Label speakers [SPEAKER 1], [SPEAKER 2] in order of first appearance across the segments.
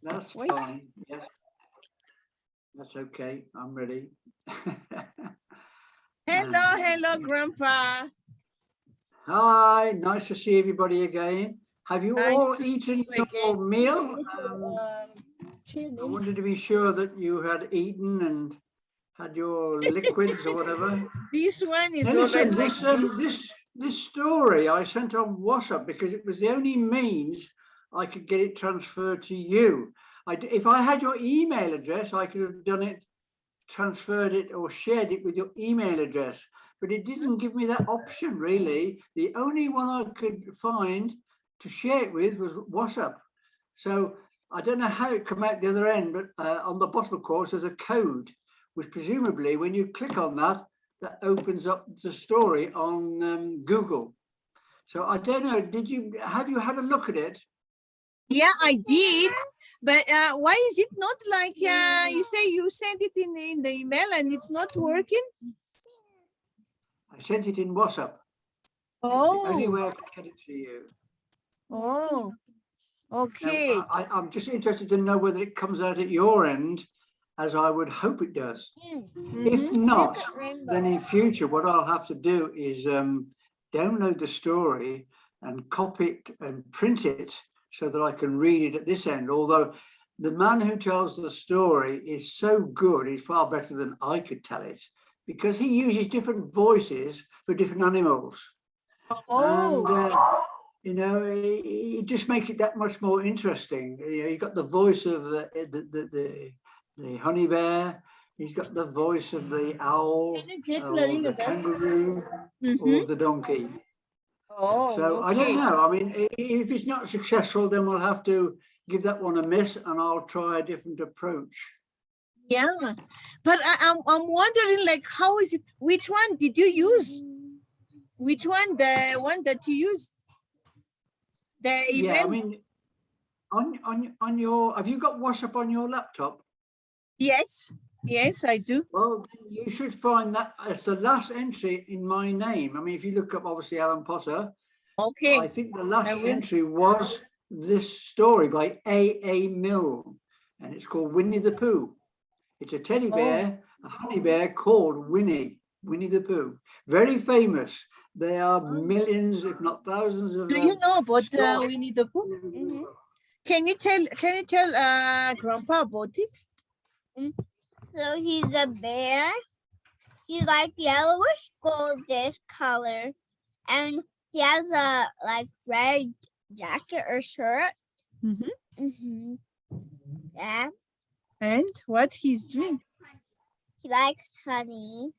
[SPEAKER 1] That's
[SPEAKER 2] Wait.
[SPEAKER 1] fine. Yes. That's okay. I'm ready.
[SPEAKER 2] Hello, Grandpa.
[SPEAKER 1] Hi, nice to see everybody again. Have you
[SPEAKER 2] Nice
[SPEAKER 1] all
[SPEAKER 2] to
[SPEAKER 1] eaten
[SPEAKER 2] see you
[SPEAKER 1] your
[SPEAKER 2] again.
[SPEAKER 1] meal? I wanted to be sure that you had eaten and had your liquids or whatever.
[SPEAKER 2] This one is
[SPEAKER 1] Now,
[SPEAKER 2] always
[SPEAKER 1] listen,
[SPEAKER 2] like this.
[SPEAKER 1] this story I sent on WhatsApp because it was the only means I could get it transferred to you. If I had your email address, I could have done it, transferred it or shared it with your email address, but it didn't give me that option really. The only one I could find to share it with was WhatsApp. So I don't know how it came out the other end, but on the bottom, of course, there's a code, which presumably when you click on that, that opens up the story on Google. So I don't know, have you had a look at it?
[SPEAKER 2] Yeah, I did. But why is it not like you say you sent it in the email and it's not working?
[SPEAKER 1] I sent it in WhatsApp.
[SPEAKER 2] Oh.
[SPEAKER 1] It's the only way I can get it to you.
[SPEAKER 2] Oh, okay.
[SPEAKER 1] Now, I'm just interested to know whether it comes out at your end, as I would hope it does. If not, then in future, what I'll have to do is download the story and copy it and print it so that I can read it at this end. Although the man who tells the story is so good, he's far better than I could tell it, because he uses different voices for different animals.
[SPEAKER 2] Oh.
[SPEAKER 1] And, you know, it just makes it that much more interesting. You know, you got the voice of the honey bear. He's got the voice of the owl, or the kangaroo, or the donkey.
[SPEAKER 2] Oh,
[SPEAKER 1] so
[SPEAKER 2] okay.
[SPEAKER 1] I don't know. I mean, if it's not successful, then we'll have to give that one a miss, and I'll try a different approach.
[SPEAKER 2] Yeah, but I'm wondering, like, how is it? Which one did you use? Which one? The one that you used? The email?
[SPEAKER 1] Yeah, I mean, on your, have you got WhatsApp on your laptop?
[SPEAKER 2] Yes, yes, I do.
[SPEAKER 1] Well, you should find that as the last entry in my name. I mean, if you look up, obviously, Alan Potter,
[SPEAKER 2] okay,
[SPEAKER 1] I think the last entry was this story by A.A. Milne, and it's called Winnie the Pooh. It's a teddy bear, a honey bear called Winnie the Pooh. Very famous. There are millions, if not thousands of.
[SPEAKER 2] Do you know about Winnie the Pooh? Can you tell Grandpa about it?
[SPEAKER 3] So he's a bear. He's like yellowish goldish color, and he has a like red jacket or shirt. Yeah.
[SPEAKER 2] And what he's doing?
[SPEAKER 3] He likes honey.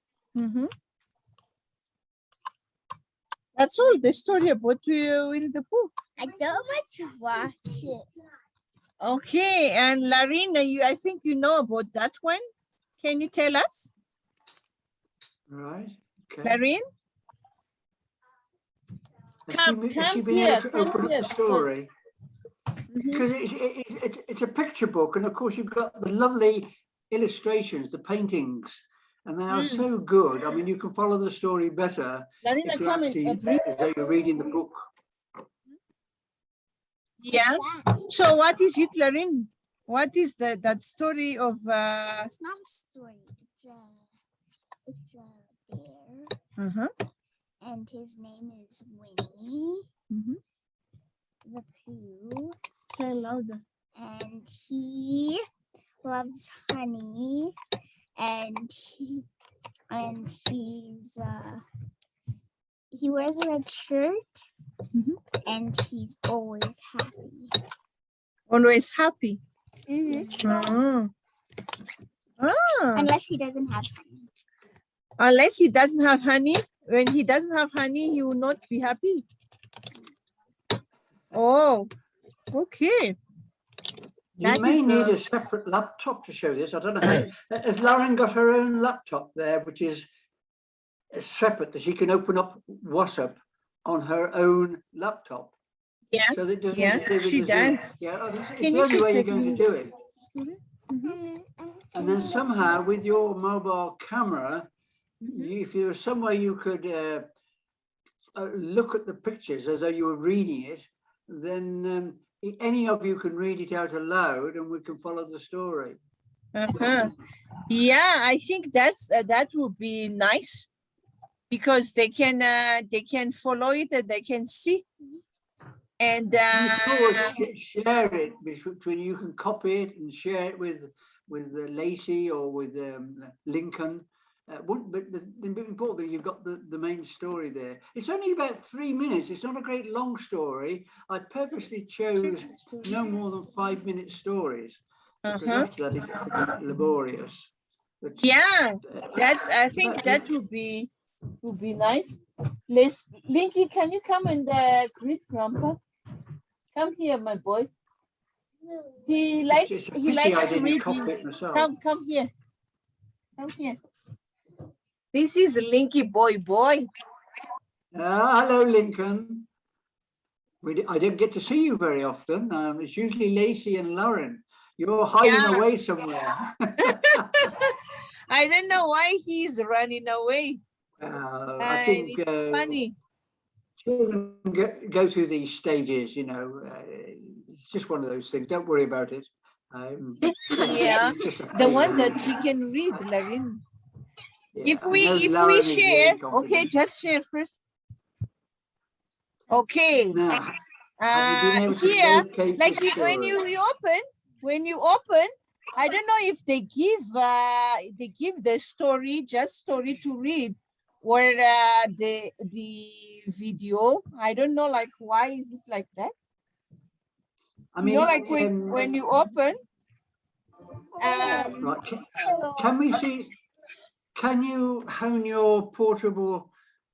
[SPEAKER 2] That's all the story about Winnie the Pooh.
[SPEAKER 3] I don't want to watch it.
[SPEAKER 2] Okay, and Larina, I think you know about that one. Can you tell us?
[SPEAKER 1] Right. Okay.
[SPEAKER 2] Larine? Come here.
[SPEAKER 1] Open up the story. Because it's a picture book, and of course you've got the lovely illustrations, the paintings, and they are so good. I mean, you can follow the story better if you actually, as though you're reading the book.
[SPEAKER 2] Yeah. So what is it, Larine? What is that story of?
[SPEAKER 3] It's not a story. It's a bear. And his name is Winnie the Pooh.
[SPEAKER 2] Say louder.
[SPEAKER 3] And he loves honey, and he wears a red shirt, and he's always happy.
[SPEAKER 2] Always happy.
[SPEAKER 3] Unless he doesn't have honey.
[SPEAKER 2] Unless he doesn't have honey. When he doesn't have honey, he will not be happy. Oh, okay.
[SPEAKER 1] You may need a separate laptop to show this. I don't know how. Has Lauren got her own laptop there, which is separate, that she can open up WhatsApp on her own laptop?
[SPEAKER 2] Yeah.
[SPEAKER 1] So that doesn't
[SPEAKER 2] she does.
[SPEAKER 1] Yeah, it's the only way you're going to do it. And then somehow with your mobile camera, if there was some way you could look at the pictures as though you were reading it, then any of you can read it out aloud and we can follow the story.
[SPEAKER 2] Yeah, I think that would be nice, because they can follow it and they can see. And
[SPEAKER 1] You can always share it between, you can copy it and share it with Lacey or with Lincoln. But the important thing, you've got the main story there. It's only about 3 minutes. It's not a great long story. I purposely chose no more than 5-minute stories, because after that it gets a bit laborious. But,
[SPEAKER 2] yeah, I think that would be nice. Linky, can you come and greet Grandpa? Come here, my boy. He likes reading. Come here. Come here. This is Linky boy.
[SPEAKER 1] Hello, Lincoln. I don't get to see you very often. It's usually Lacey and Lauren. You're hiding away somewhere.
[SPEAKER 2] I don't know why he's running away.
[SPEAKER 1] I think
[SPEAKER 2] it's funny.
[SPEAKER 1] Children go through these stages, you know. It's just one of those things. Don't worry about it.
[SPEAKER 2] Yeah, the one that we can read, Larin.
[SPEAKER 1] Yeah,
[SPEAKER 2] if we share, okay, just share first. Okay.
[SPEAKER 1] Now,
[SPEAKER 2] here, like when you open, I don't know if they give the story, just story to read, or the video. I don't know, like, why is it like that? I mean, you know, like when you open.
[SPEAKER 1] Right. Can we see? Can you hone your portable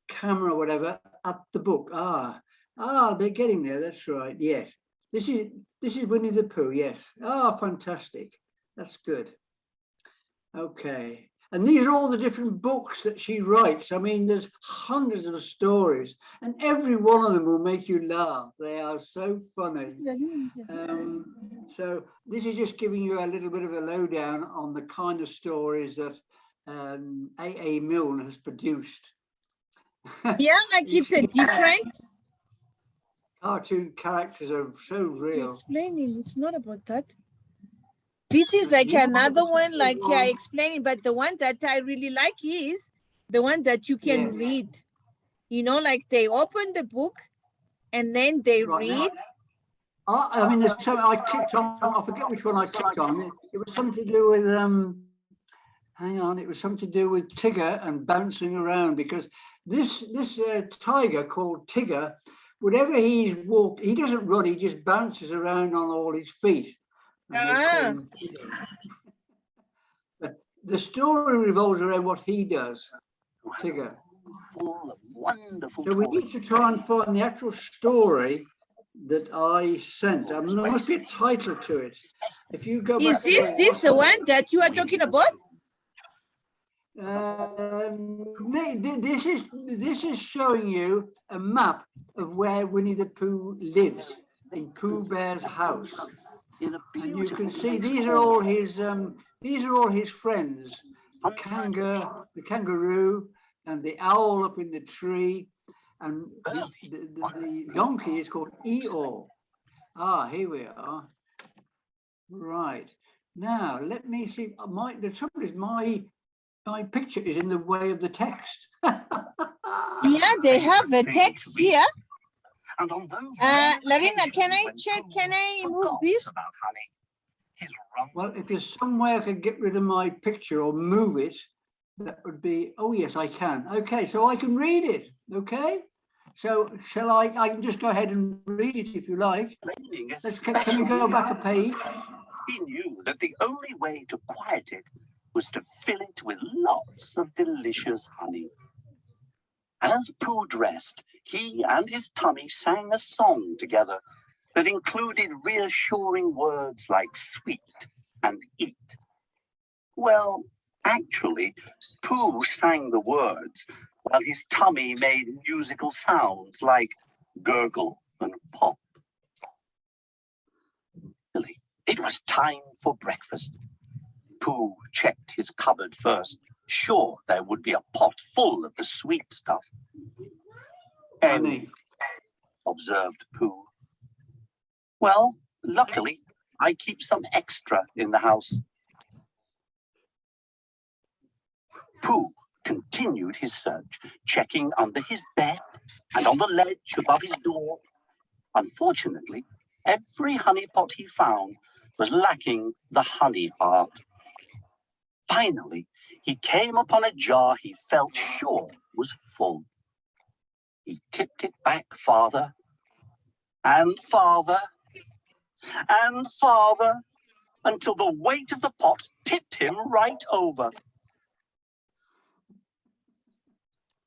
[SPEAKER 1] camera, or whatever, up the book? They're getting there. That's right. Yes. This is Winnie the Pooh. Yes. Fantastic. That's good. Okay. And these are all the different books that she writes. I mean, there's hundreds of stories, and every one of them will make you laugh. They are so funny. So this is just giving you a little bit of a lowdown on the kind of stories that A.A. Milne has produced.
[SPEAKER 2] Yeah, like it's a different.
[SPEAKER 1] Cartoon characters are so real.
[SPEAKER 2] Explaining, it's not about that. This is like another one, like explaining, but the one that I really like is the one that you can read. You know, like they open the book and then they read.
[SPEAKER 1] I mean, there's something I clicked on. I forget which one I clicked on. It was something to do with hang on. It was something to do with Tigger and bouncing around, because this tiger called Tigger, whenever he doesn't run. He just bounces around on all his feet. The story revolves around what he does, Tigger. So we need to try and find the actual story that I sent. There must be a title to it. If you go
[SPEAKER 2] back, is this the one that you are talking about?
[SPEAKER 1] This is showing you a map of where Winnie the Pooh lives, in Pooh Bear's house. And you can see these are all his friends, the kangaroo and the owl up in the tree, and the donkey is called Eeyore. Here we are. Right. Now let me see. The trouble is my picture is in the way of the text.
[SPEAKER 2] Yeah, they have a text here. Larina, can I check? Can I move this?
[SPEAKER 1] Well, if there's some way I can get rid of my picture or move it, that would be. Oh yes, I can. Okay, so I can read it. Okay, so shall I? I can just go ahead and read it if you like. Can we go back a page?
[SPEAKER 4] He knew that the only way to quiet it was to fill it with lots of delicious honey. As Pooh dressed, he and his tummy sang a song together that included reassuring words like sweet and eat. Well, actually, Pooh sang the words while his tummy made musical sounds like gurgle and pop. Really, it was time for breakfast. Pooh checked his cupboard first, sure there would be a pot full of the sweet stuff.
[SPEAKER 1] Honey,
[SPEAKER 4] observed Pooh. Well, Luckily, I keep some extra in the house. Pooh continued his search, checking under his bed and on the ledge above his door. Unfortunately, every honey pot he found was lacking the honey part. Finally, he came upon a jar he felt sure was full. He tipped it back farther and farther and farther until the weight of the pot tipped him right over.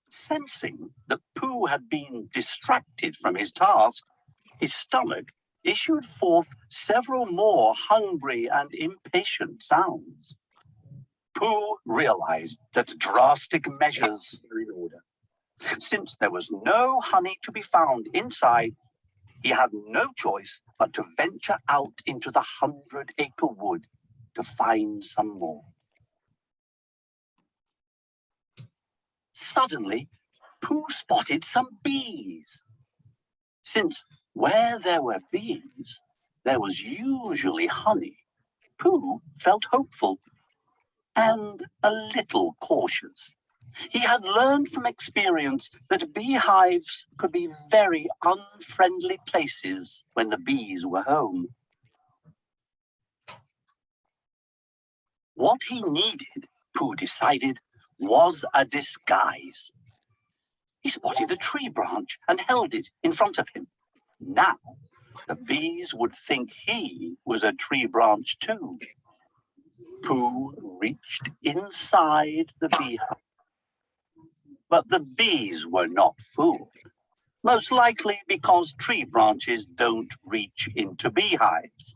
[SPEAKER 4] Sensing that Pooh had been distracted from his task, his stomach issued forth several more hungry and impatient sounds. Pooh realized that drastic measures were in order. Since there was no honey to be found inside, he had no choice but to venture out into the 100-acre wood to find some more. Suddenly, Pooh spotted some bees. Since where there were bees, there was usually honey, Pooh felt hopeful and a little cautious. He had learned from experience that beehives could be very unfriendly places when the bees were home. What he needed, Pooh decided, was a disguise. He spotted a tree branch and held it in front of him. Now, the bees would think he was a tree branch too. Pooh reached inside the beehive. But the bees were not fooled, most likely because tree branches don't reach into beehives.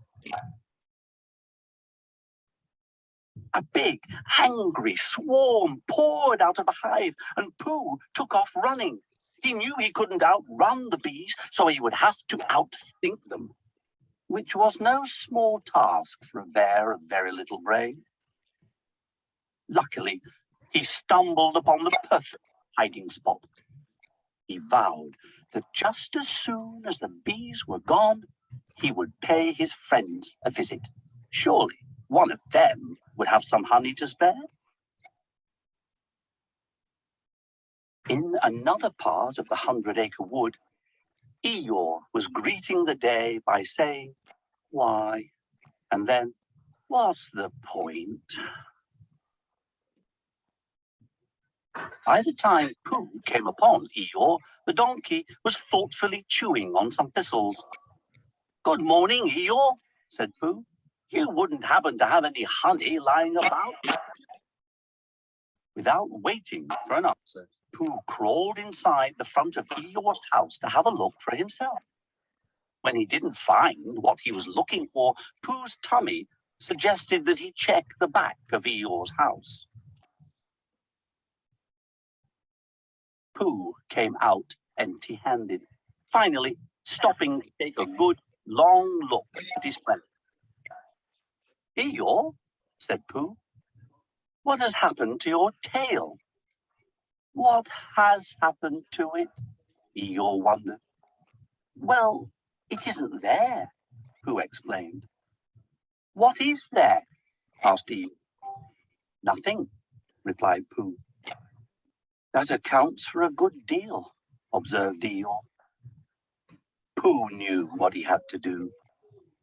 [SPEAKER 4] A big, angry swarm poured out of the hive, and Pooh took off running. He knew he couldn't outrun the bees, so he would have to outthink them, which was no small task for a bear of very little brain. Luckily, he stumbled upon the perfect hiding spot. He vowed that just as soon as the bees were gone, he would pay his friends a visit. Surely one of them would have some honey to spare. In another part of the 100-acre wood, Eeyore was greeting the day by saying, "Why?" and then, "What's the point?" By the time Pooh came upon Eeyore, the donkey was thoughtfully chewing on some thistles. "Good morning, Eeyore," said Pooh. "You wouldn't happen to have any honey lying about?" Without waiting for an answer, Pooh crawled inside the front of Eeyore's house to have a look for himself. When he didn't find what he was looking for, Pooh's tummy suggested that he check the back of Eeyore's house. Pooh came out empty-handed, finally stopping to take a good, long look at his friend. "Eeyore," said Pooh, "what has happened to your tail?" "What has happened to it?" Eeyore wondered. "Well, it isn't there," Pooh explained. "What is there?" asked Eeyore. "Nothing," replied Pooh. "That accounts for a good deal," observed Eeyore. Pooh knew what he had to do.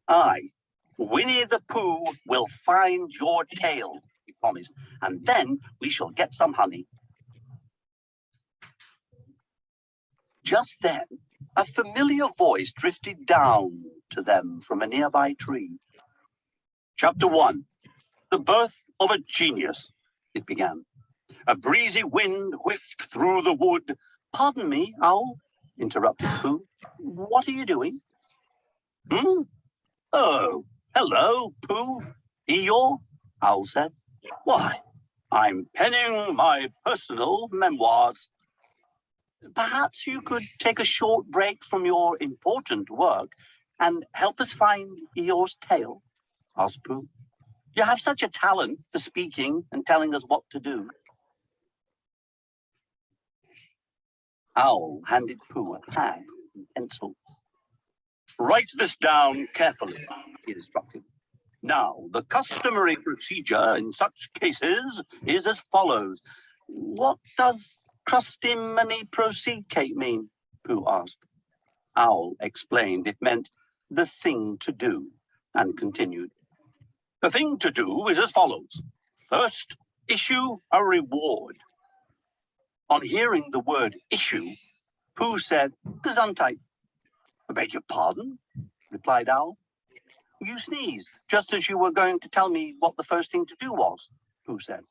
[SPEAKER 4] "I, Winnie the Pooh, will find your tail," he promised, "and then we shall get some honey." Just then, a familiar voice drifted down to them from a nearby tree. "Chapter 1, The Birth of a Genius," it began. "A breezy wind whiffed through the wood." "Pardon me, Owl," interrupted Pooh. "What are you doing?" "Oh, hello, Pooh." "Eeyore," Owl said. "Why, I'm penning my personal memoirs." "Perhaps you could take a short break from your important work and help us find Eeyore's tail?" asked Pooh. "You have such a talent for speaking and telling us what to do." Owl handed Pooh a pad and pencil. Write this down carefully, he instructed. Now, the customary procedure in such cases is as follows. What does crustimony proceedcate mean? Pooh asked. Owl explained it meant the thing to do, and continued. The thing to do is as follows. First, issue a reward. On hearing the word issue, Pooh said, Gesundheit. I beg your pardon, replied Owl. You sneezed, just as you were going to tell me what the first thing to do was, Pooh said.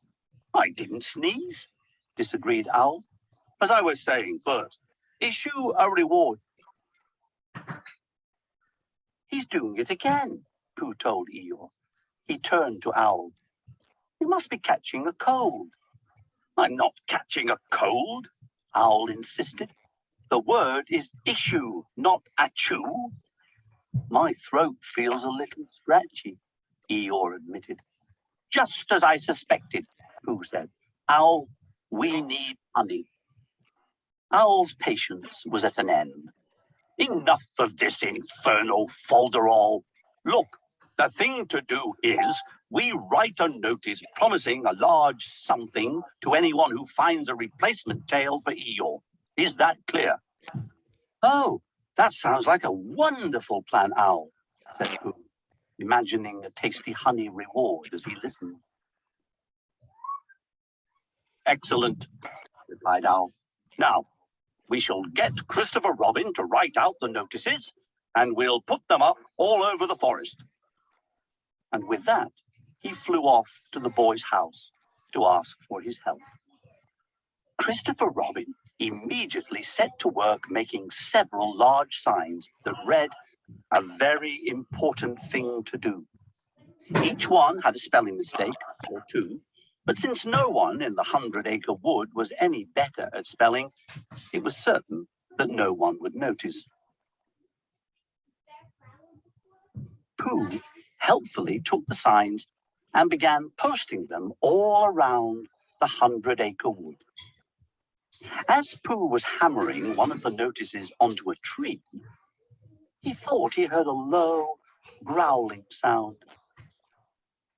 [SPEAKER 4] I didn't sneeze, disagreed Owl. As I was saying first, issue a reward. He's doing it again, Pooh told Eeyore. He turned to Owl. You must be catching a cold. I'm not catching a cold, Owl insisted. The word is issue, not achoo. My throat feels a little scratchy, Eeyore admitted. Just as I suspected, Pooh said. Owl, we need honey. Owl's patience was at an end. Enough of this infernal folderol. Look, the thing to do is we write a notice promising a large something to anyone who finds a replacement tail for Eeyore. Is that clear? Oh, that sounds like a wonderful plan, Owl, said Pooh, imagining a tasty honey reward as he listened. Excellent, replied Owl. Now, we shall get Christopher Robin to write out the notices, and we'll put them up all over the forest. And with that, he flew off to the boy's house to ask for his help. Christopher Robin immediately set to work making several large signs that read, a very important thing to do. Each one had a spelling mistake or two, but since no one in the 100-acre wood was any better at spelling, it was certain that no one would notice. Pooh helpfully took the signs and began posting them all around the 100-acre wood. As Pooh was hammering one of the notices onto a tree, he thought he heard a low, growling sound.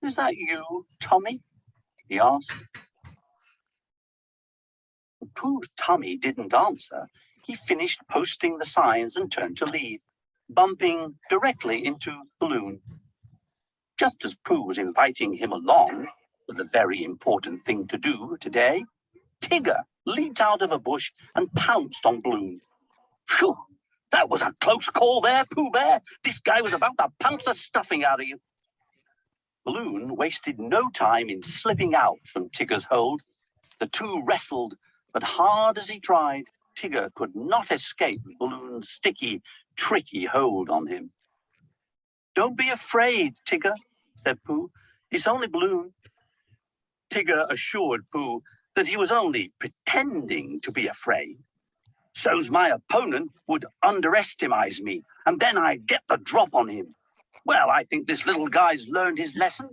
[SPEAKER 4] Is that you, Tommy? He asked. Pooh's tummy didn't answer. He finished posting the signs and turned to leave, bumping directly into Balloon. Just as Pooh was inviting him along for the very important thing to do today, Tigger leaped out of a bush and pounced on Balloon. Phew! That was a close call there, Pooh Bear. This guy was about to pounce the stuffing out of you. Balloon wasted no time in slipping out from Tigger's hold. The two wrestled, but hard as he tried, Tigger could not escape Balloon's sticky, tricky hold on him. Don't be afraid, Tigger, said Pooh. It's only Balloon. Tigger assured Pooh that he was only pretending to be afraid. So's my opponent would underestimate me, and then I'd get the drop on him. Well, I think this little guy's learned his lesson.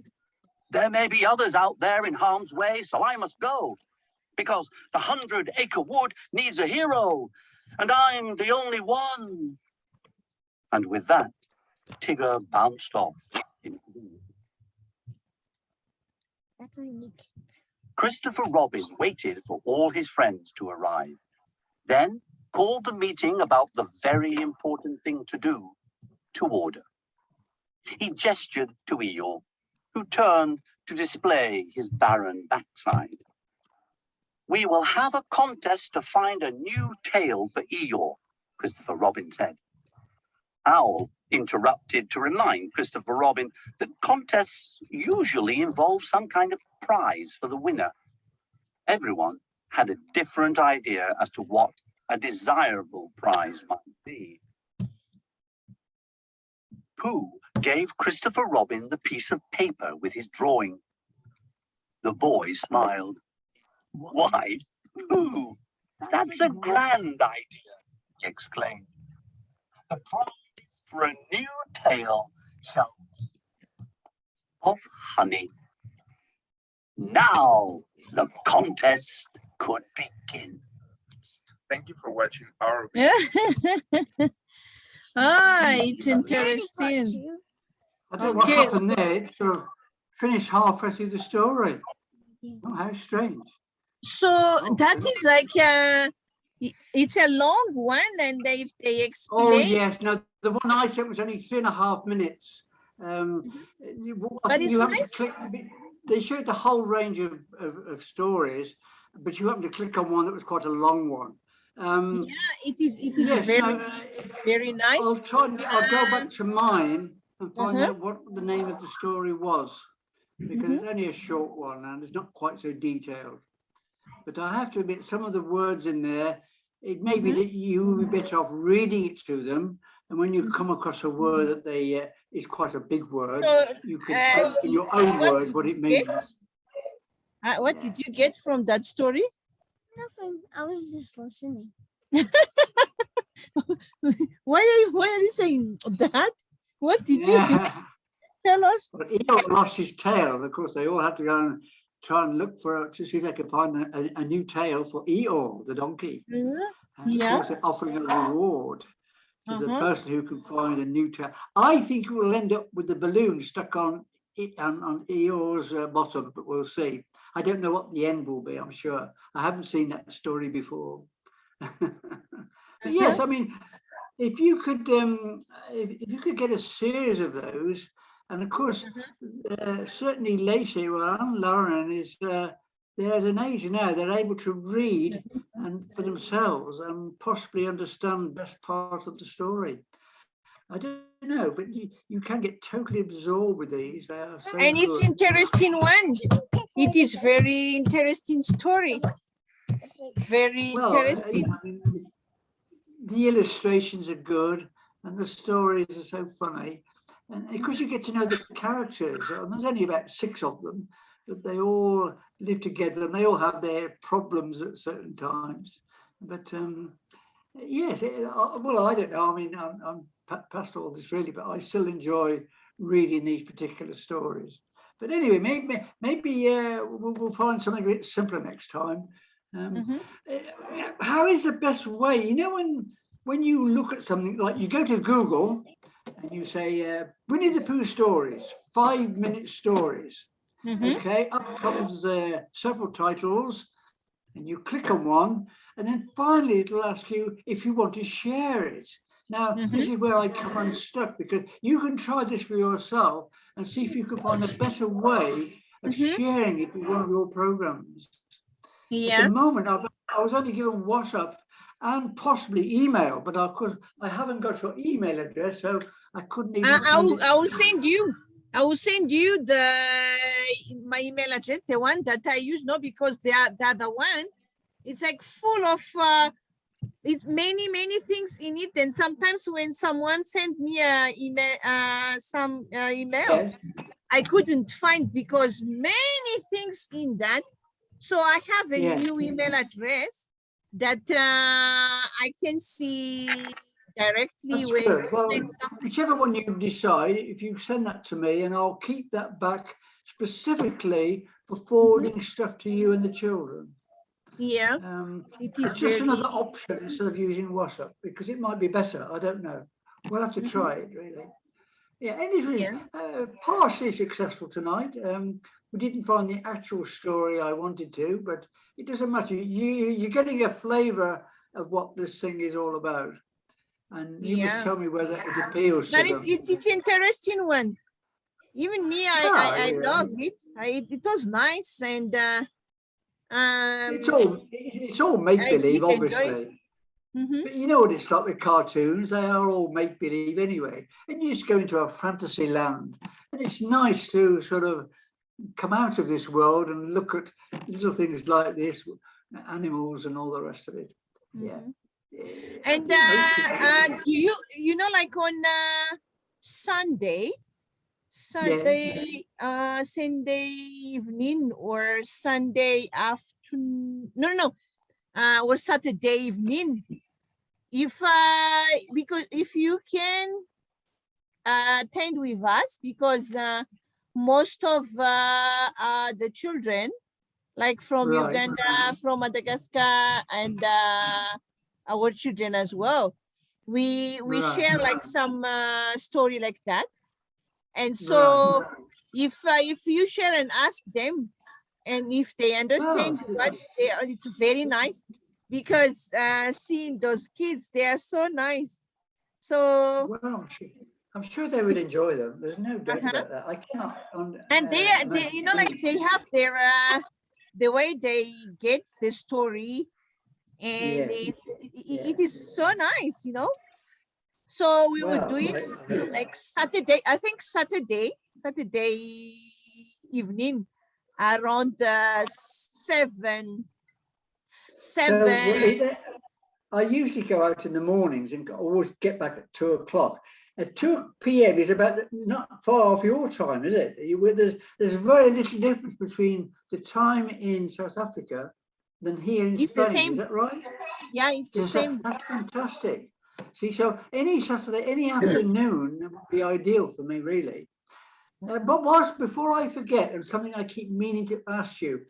[SPEAKER 4] There may be others out there in harm's way, so I must go. Because the 100-acre wood needs a hero, and I'm the only one. And with that, Tigger bounced off.
[SPEAKER 3] That's what I need.
[SPEAKER 4] Christopher Robin waited for all his friends to arrive, then called the meeting about the very important thing to do to order. He gestured to Eeyore, who turned to display his barren backside. We will have a contest to find a new tail for Eeyore, Christopher Robin said. Owl interrupted to remind Christopher Robin that contests usually involve some kind of prize for the winner. Everyone had a different idea as to what a desirable prize might be. Pooh gave Christopher Robin the piece of paper with his drawing. The boy smiled. Why, Pooh, that's a grand idea, he exclaimed. The prize for a new tail shall be of honey. Now the contest could begin.
[SPEAKER 5] Thank you for watching our video.
[SPEAKER 2] Ah, it's interesting.
[SPEAKER 1] I don't know what happened there. It sort of finished halfway through the story. Oh, how strange.
[SPEAKER 2] So that is like it's a long one, and they explain.
[SPEAKER 1] Oh yes, no, the one I sent was only 3.5 minutes.
[SPEAKER 2] But it's nice.
[SPEAKER 1] They showed the whole range of stories, but you happen to click on one that was quite a long one.
[SPEAKER 2] Yeah, it is
[SPEAKER 1] yes,
[SPEAKER 2] very nice.
[SPEAKER 1] I'll go back to mine and find out what the name of the story was, because it's only a short one and it's not quite so detailed. But I have to admit, some of the words in there, it may be that you will be better off reading it to them. And when you come across a word that they is quite a big word, you can say in your own words what it means.
[SPEAKER 2] What did you get from that story?
[SPEAKER 3] Nothing. I was just listening.
[SPEAKER 2] Why are you saying that? What did you tell us?
[SPEAKER 1] But Eeyore lost his tail. Of course, they all had to go and try and look to see if they could find a new tail for Eeyore, the donkey. And of course, they're offering a reward to the person who can find a new tail. I think it will end up with the balloon stuck on Eeyore's bottom, but we'll see. I don't know what the end will be, I'm sure. I haven't seen that story before. But yes, I mean, if you could get a series of those, and of course, certainly Lacey and Lauren is they're at an age now they're able to read and for themselves and possibly understand the best part of the story. I don't know, but you can get totally absorbed with these. They are so
[SPEAKER 2] and it's interesting one. It is very interesting story. Very interesting.
[SPEAKER 1] I mean, the illustrations are good and the stories are so funny. And because you get to know the characters, and there's only about 6 of them, but they all live together and they all have their problems at certain times. But yes, well, I don't know. I mean, I'm past all this really, but I still enjoy reading these particular stories. But anyway, maybe we'll find something a bit simpler next time. How is the best way? You know, when you look at something like you go to Google and you say Winnie the Pooh stories, 5-minute stories. Okay, up comes several titles, and you click on one, and then finally it'll ask you if you want to share it. Now, this is where I come unstuck, because you can try this for yourself and see if you can find a better way of sharing it with one of your programs. At the moment, I was only given WhatsApp and possibly email, but of course I haven't got your email address, so I couldn't even.
[SPEAKER 2] I will send you my email address, the one that I use now, because the other one is like full of it's many things in it, and sometimes when someone sent me a email, email, I couldn't find because many things in that. So I have a new email address that I can see directly when
[SPEAKER 1] whichever one you decide, if you send that to me, and I'll keep that back specifically for forwarding stuff to you and the children.
[SPEAKER 2] Yeah,
[SPEAKER 1] it's just another option instead of using WhatsApp, because it might be better. I don't know. We'll have to try it, really. Yeah, and it's really partially successful tonight. We didn't find the actual story I wanted to, but it doesn't matter. You're getting a flavour of what this thing is all about, and you must tell me whether it appeals to them.
[SPEAKER 2] It's interesting one. Even me, I love it. It was nice, and
[SPEAKER 1] it's all make believe, obviously. But you know what it's like with cartoons, they are all make believe anyway. And you just go into a fantasy land, and it's nice to sort of come out of this world and look at little things like this, animals and all the rest of it.
[SPEAKER 2] And do you know, like on Sunday evening or Sunday afternoon, or Saturday evening, because if you can attend with us, because most of the children, like from Uganda, from Madagascar, and our children as well, we
[SPEAKER 1] Right.
[SPEAKER 2] share like some story like that. And so
[SPEAKER 1] Right.
[SPEAKER 2] if you share and ask them, and if they understand
[SPEAKER 1] Oh.
[SPEAKER 2] what they are, it's very nice, because seeing those kids, they are so nice. So
[SPEAKER 1] Well, I'm sure they would enjoy them. There's no doubt about that. I cannot.
[SPEAKER 2] and they you know, like they have their the way they get the story, and it is so nice, you know. So we would do it like Saturday, I think Saturday evening around 7.
[SPEAKER 1] I usually go out in the mornings and always get back at 2 o'clock. At 2 p.m. is about not far off your time, is it? There's very little difference between the time in South Africa than here in
[SPEAKER 2] It's
[SPEAKER 1] Spain.
[SPEAKER 2] the same.
[SPEAKER 1] Is that right?
[SPEAKER 2] Yeah, it's the same.
[SPEAKER 1] That's fantastic. See, so any Saturday, any afternoon would be ideal for me, really. But before I forget, and something I keep meaning to ask you,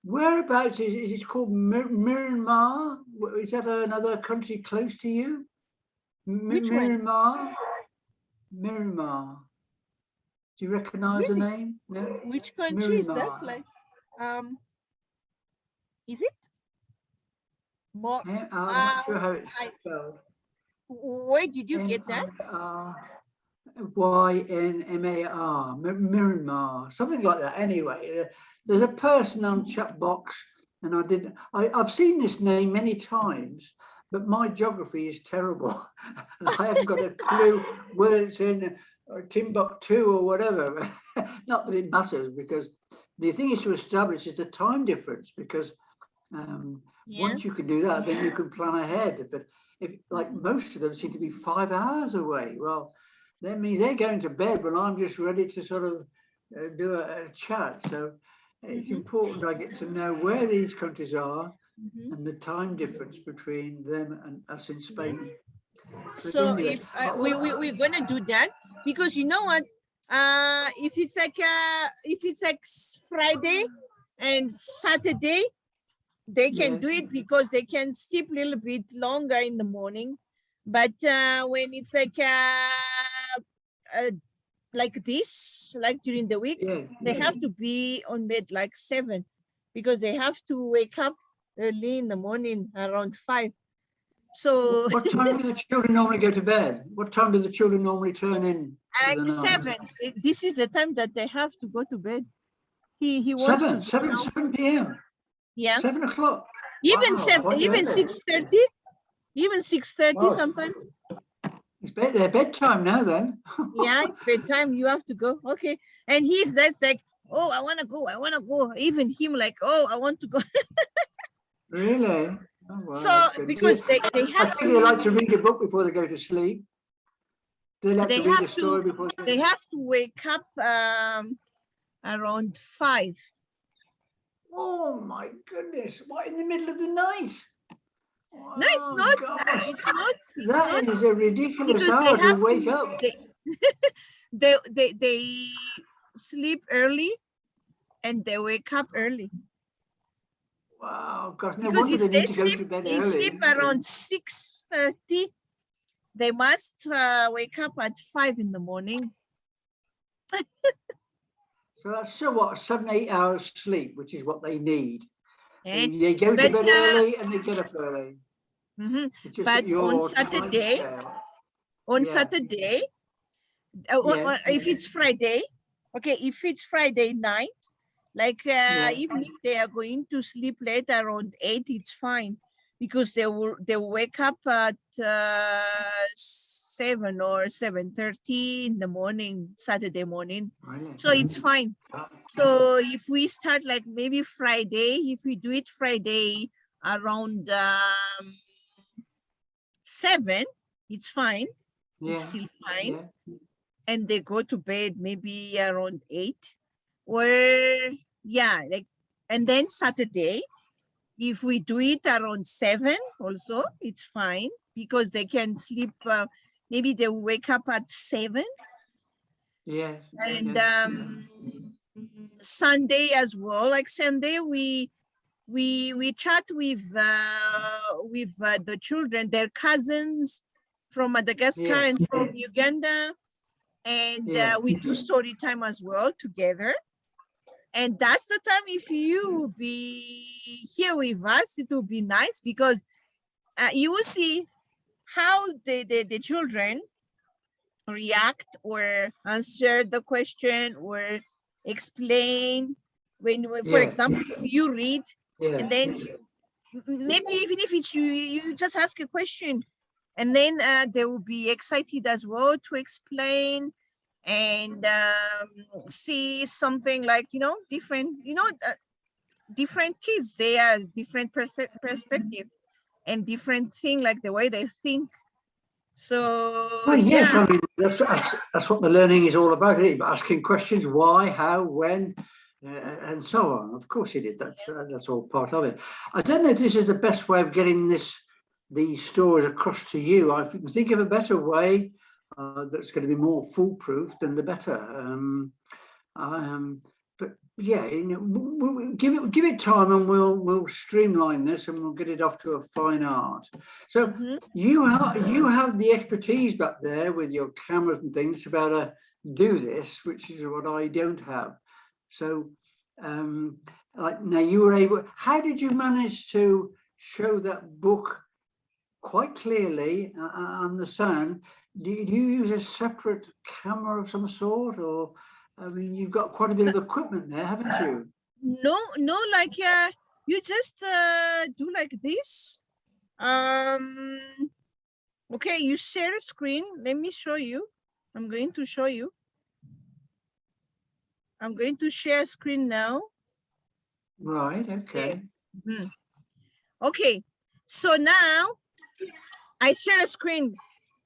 [SPEAKER 1] whereabouts is it called Myanmar? Is that another country close to you?
[SPEAKER 2] Which one?
[SPEAKER 1] Myanmar. Do you recognize the name? No?
[SPEAKER 2] Which country is that?
[SPEAKER 1] Myanmar.
[SPEAKER 2] Like, is it? More.
[SPEAKER 1] I'm not sure how it's spelled.
[SPEAKER 2] Where did you get that?
[SPEAKER 1] Ynmar, Myanmar, something like that. Anyway, there's a person on chat box, and I've seen this name many times, but my geography is terrible. I haven't got a clue whether it's in Timbuktu or whatever. Not that it matters, because the thing is to establish is the time difference, because once you can do that, then you can plan ahead. But if, like, most of them seem to be 5 hours away, well, that means they're going to bed when I'm just ready to sort of do a chat. So it's important I get to know where these countries are and the time difference between them and us in Spain.
[SPEAKER 2] So anyway, if we're gonna do that, because you know what, if it's like Friday and Saturday, they can do it because they can sleep a little bit longer in the morning. But when it's like this, like during the week, they have to be on bed like 7, because they have to wake up early in the morning around 5. So
[SPEAKER 1] what time do the children normally go to bed? What time do the children normally turn in?
[SPEAKER 2] Like 7. This is the time that they have to go to bed. He wants
[SPEAKER 1] 7 p.m.
[SPEAKER 2] Yeah.
[SPEAKER 1] 7 o'clock.
[SPEAKER 2] Even
[SPEAKER 1] Wow,
[SPEAKER 2] 7, even 6:30. Even 6:30 sometimes.
[SPEAKER 1] It's their bedtime now then.
[SPEAKER 2] Yeah, it's bedtime. You have to go. Okay. And that's like, oh, I want to go. Even him like, oh, I want to go.
[SPEAKER 1] Really? Oh, wow.
[SPEAKER 2] So because they have
[SPEAKER 1] I think they like to read a book before they go to sleep. They like to read a story before
[SPEAKER 2] they have to wake up around 5.
[SPEAKER 1] Oh my goodness. What, in the middle of the night?
[SPEAKER 2] No, it's not. It's not.
[SPEAKER 1] That is a ridiculous hour to wake up.
[SPEAKER 2] They sleep early and they wake up early.
[SPEAKER 1] Wow, gosh, no
[SPEAKER 2] because
[SPEAKER 1] wonder
[SPEAKER 2] if
[SPEAKER 1] they need to go to bed early.
[SPEAKER 2] They sleep around 6:30. They must wake up at 5 in the morning.
[SPEAKER 1] So that's what, 7-8 hours sleep, which is what they need.
[SPEAKER 2] Okay.
[SPEAKER 1] They go to bed early and they get up early.
[SPEAKER 2] But on Saturday, Saturday, if it's Friday, okay, if it's Friday night, like even if they are going to sleep late around 8, it's fine, because they will wake up at 7 or 7:30 in the morning, Saturday morning. So it's fine. So if we start like maybe Friday, if we do it Friday around 7, it's fine. It's still fine. And they go to bed maybe around 8, or and then Saturday, if we do it around 7 also, it's fine, because they can sleep, maybe they will wake up at 7. And Sunday as well, like Sunday, we chat with the children, their cousins, from Madagascar and from Uganda. And we do story time as well together. And that's the time, if you will be here with us, it will be nice, because you will see how the children react or answer the question or explain. When for example, if you read and then maybe even if it's you just ask a question, and then they will be excited as well to explain and see something like, you know, different, you know, different kids, they are different perspective and different thing, like the way they think. So
[SPEAKER 1] well, yes, I mean, that's what the learning is all about, isn't it? Asking questions, why, how, when, and so on. Of course it is. That's all part of it. I don't know if this is the best way of getting these stories across to you. I think of a better way that's going to be more foolproof, then the better. But yeah, you know, we'll give it time, and we'll streamline this, and we'll get it off to a fine art. So you have the expertise back there with your cameras and things to be able to do this, which is what I don't have. So like now you were able. How did you manage to show that book quite clearly on the sound? Do you use a separate camera of some sort, or? I mean, you've got quite a bit of equipment there, haven't you?
[SPEAKER 2] No, like you just do like this. Okay, you share a screen. Let me show you. I'm going to show you. I'm going to share a screen now.
[SPEAKER 1] Right, okay.
[SPEAKER 2] Okay, so now I share a screen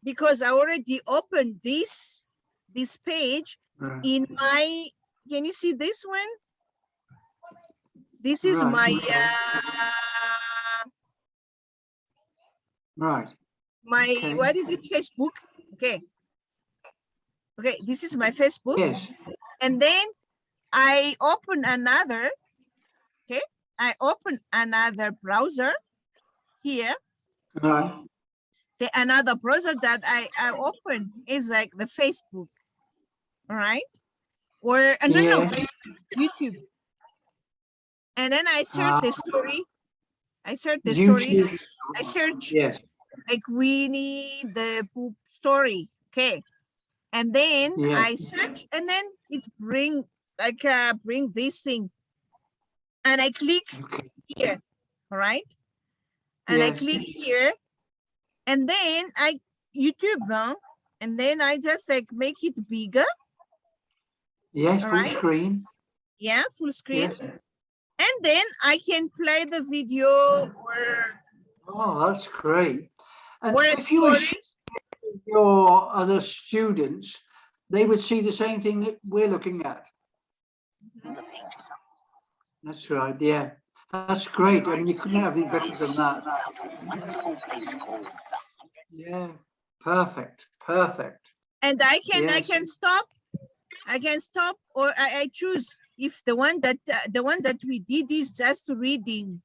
[SPEAKER 2] because I already opened this page in my, can you see this one? This is my what is it, Facebook? Okay, this is my Facebook.
[SPEAKER 1] Yes.
[SPEAKER 2] And then I open another, okay, I open another browser here. Another browser that I open is like the Facebook, all right? Or no, YouTube. And then I search the story. I search the story. I search like Winnie the Pooh story. Okay. And then I search, and then it's bring this thing. And I click here. All right. And I click here. And then YouTube, and then I just like make it bigger.
[SPEAKER 1] Yes, full screen.
[SPEAKER 2] Yeah, full screen. Yes. And then I can play the video or...
[SPEAKER 1] Oh, that's great. And
[SPEAKER 2] or
[SPEAKER 1] if you were your other students, they would see the same thing that we're looking at. That's right, yeah. That's great. I mean, you couldn't have anything better than that. Yeah, perfect.
[SPEAKER 2] And I can stop. I can stop, or I choose if the one that we did is just reading.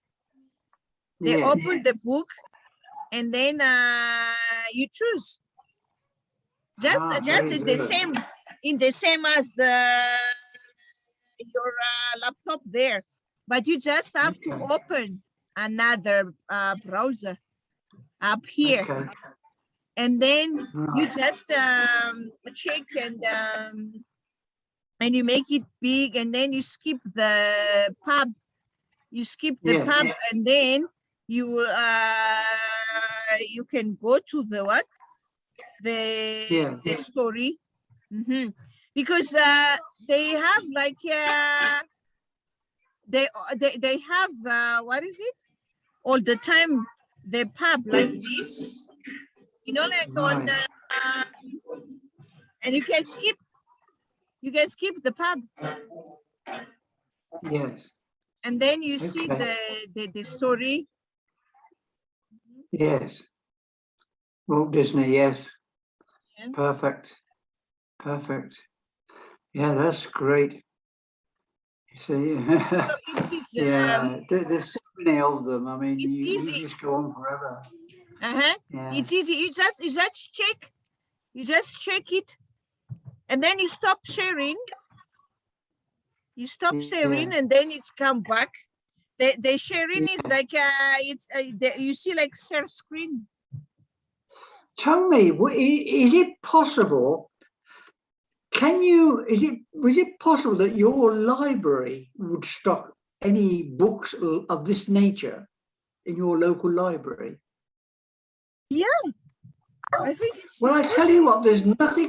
[SPEAKER 2] They open the book, and then you choose. Just in the same as your laptop there, but you just have to open another browser up here, and then you just check and you make it big, and then you skip the pub. You skip the pub, and then you can go to the what? The story. Because they have like they have what is it? All the time the pub like this, you know, like on the and you can skip the pub.
[SPEAKER 1] Yes.
[SPEAKER 2] And then you see the story.
[SPEAKER 1] Yes. Walt Disney, yes. Yeah. Perfect. Yeah, that's great. You see, there's so many of them. I mean, you just go on forever. Yeah.
[SPEAKER 2] It's easy. You just check. You just check it, and then you stop sharing. You stop sharing, and then it's come back. The sharing is like you see like share screen.
[SPEAKER 1] Tell me, is it possible? Was it possible that your library would stock any books of this nature in your local library?
[SPEAKER 2] Yeah, I think it's.
[SPEAKER 1] Well, I tell you what, there's nothing